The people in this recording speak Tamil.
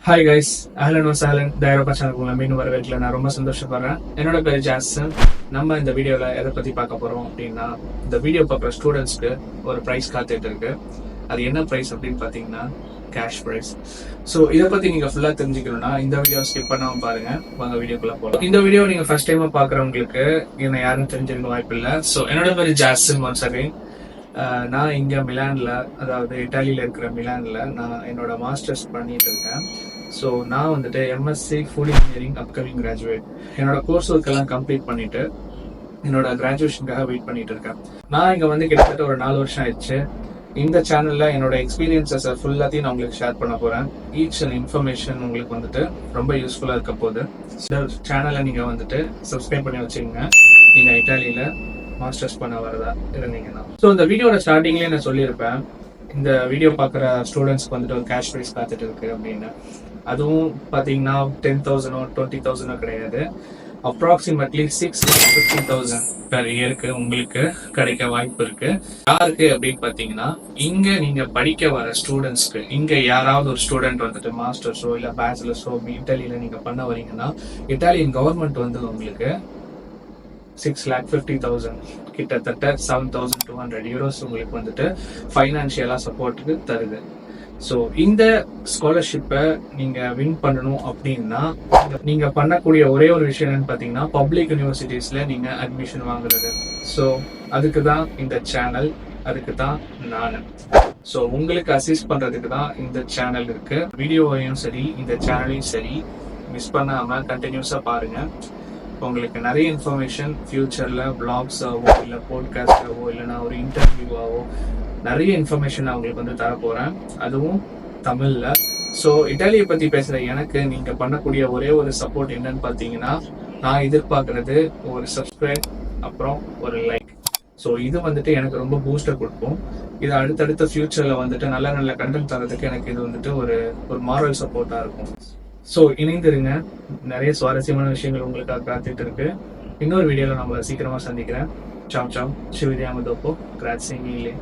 Hi guys, அஹ்லன் வசஹ்லன். தைரப்பா சேனலுக்கு உங்களை மீண்டும் வரவேற்கல நான் ரொம்ப சந்தோஷப்படுறேன். என்னோட பேர் ஜாசன். நம்ம இந்த வீடியோவில் எதை பற்றி பார்க்க போகிறோம் அப்படின்னா, இந்த வீடியோ பார்க்குற ஸ்டூடெண்ட்ஸ்க்கு ஒரு ப்ரைஸ் காத்துட்டு இருக்கு. அது என்ன ப்ரைஸ் அப்படின்னு பார்த்தீங்கன்னா கேஷ் ப்ரைஸ். ஸோ இதை பற்றி நீங்கள் ஃபுல்லாக தெரிஞ்சுக்கணும்னா இந்த வீடியோ ஸ்கிப் பண்ணாமல் பாருங்க. வாங்க வீடியோக்குள்ளே போகலாம். இந்த வீடியோ நீங்கள் ஃபர்ஸ்ட் டைமாக பார்க்குறவங்களுக்கு என்ன யாரும் தெரிஞ்சிருக்க வாய்ப்பு இல்லை. ஸோ என்னோட பேர் ஜாசன். ஒன்ஸ் அகைன் நான் இங்கே மிலானில், அதாவது இட்டாலியில் இருக்கிற மிலானில் நான் என்னோட மாஸ்டர்ஸ் பண்ணிட்டு இருக்கேன். ஸோ நான் வந்துட்டு MSc food engineering upcoming graduate. என்னோட கோர்ஸ் ஒர்க் எல்லாம் கம்ப்ளீட் பண்ணிட்டு என்னோட கிராஜுவேஷனுக்காக வெயிட் பண்ணிட்டு இருக்கேன். நான் இங்கே வந்து கிட்டத்தட்ட ஒரு 4 வருஷம் ஆயிடுச்சு. இந்த சேனல்ல என்னோட எக்ஸ்பீரியன்சஸ் ஃபுல்லாத்தையும் நான் உங்களுக்கு ஷேர் பண்ண போறேன். ஈச் அண்ட் இன்ஃபர்மேஷன் உங்களுக்கு வந்துட்டு ரொம்ப யூஸ்ஃபுல்லா இருக்க போகுது. இந்த சேனலை நீங்க வந்துட்டு சப்ஸ்கிரைப் பண்ணி வச்சுக்கோங்க. நீங்க இட்டாலியில மாஸ்டர்ஸ் பண்ண வரதா இருந்தீங்கன்னா. ஸோ இந்த வீடியோட ஸ்டார்டிங்லேயே நான் சொல்லியிருப்பேன், இந்த வீடியோ பார்க்குற ஸ்டூடெண்ட்ஸ்க்கு வந்துட்டு ஒரு கேஷ் ப்ரைஸ் காத்துட்டு இருக்கு அப்படின்னு. அதுவும் பார்த்தீங்கன்னா 10,000 20,000 கிடையாது. அப்ராக்சிமேட்லி 650,000 பெர் இயருக்கு உங்களுக்கு கிடைக்க வாய்ப்பு இருக்கு. யாருக்கு அப்படின்னு பார்த்தீங்கன்னா, இங்க நீங்க படிக்க வர ஸ்டூடெண்ட்ஸ்க்கு, இங்க யாராவது ஒரு ஸ்டூடெண்ட் வந்துட்டு மாஸ்டர்ஸோ இல்லை பேச்சுலர்ஸோ இட்டாலியில நீங்க பண்ண வரீங்கன்னா, இட்டாலியன் கவர்மெண்ட் வந்து உங்களுக்கு 650,000 கிட்டத்தட்ட 7,200 euros உங்களுக்கு வந்துட்டு ஃபைனான்சியலா சப்போர்ட்டுக்கு தருது. ஸோ இந்த ஸ்காலர்ஷிப்பை நீங்க வின் பண்ணணும் அப்படின்னா நீங்க பண்ணக்கூடிய ஒரே ஒரு விஷயம் என்னன்னு பார்த்தீங்கன்னா, பப்ளிக் யூனிவர்சிட்டிஸ்ல நீங்க அட்மிஷன் வாங்குறது. ஸோ அதுக்கு தான் இந்த சேனல், அதுக்கு தான் நான். ஸோ உங்களுக்கு அசிஸ்ட் பண்றதுக்கு தான் இந்த சேனல் இருக்கு. வீடியோவையும் சரி இந்த சேனலையும் சரி மிஸ் பண்ணாம கண்டினியூஸா பாருங்க. உங்களுக்கு நிறைய இன்ஃபர்மேஷன் ஃபியூச்சர்ல பிளாக்ஸாவோ இல்லை போட்காஸ்டாவோ இல்லைன்னா ஒரு இன்டர்வியூவாவோ நிறைய இன்ஃபர்மேஷன் நான் உங்களுக்கு வந்து தரப்போறேன், அதுவும் தமிழ்ல. ஸோ இட்டாலியை பத்தி பேசுற எனக்கு நீங்க பண்ணக்கூடிய ஒரே ஒரு சப்போர்ட் என்னன்னு பார்த்தீங்கன்னா, நான் எதிர்பார்க்கறது ஒரு சப்ஸ்கிரைப், அப்புறம் ஒரு லைக். ஸோ இது வந்துட்டு எனக்கு ரொம்ப பூஸ்டர் கொடுக்கும். இது அடுத்தடுத்த ஃபியூச்சர்ல வந்துட்டு நல்ல நல்ல கண்டென்ட் தரதுக்கு எனக்கு இது வந்துட்டு ஒரு மாரல் சப்போர்ட்டா இருக்கும். ஸோ இணைந்திருங்க, நிறைய சுவாரஸ்யமான விஷயங்கள் உங்களுக்காக காத்துட்டு இருக்கு. இன்னொரு வீடியோவில் நம்மளை சீக்கிரமா சந்திக்கிறேன். Ciao ciao, ci vediamo dopo, grazie mille.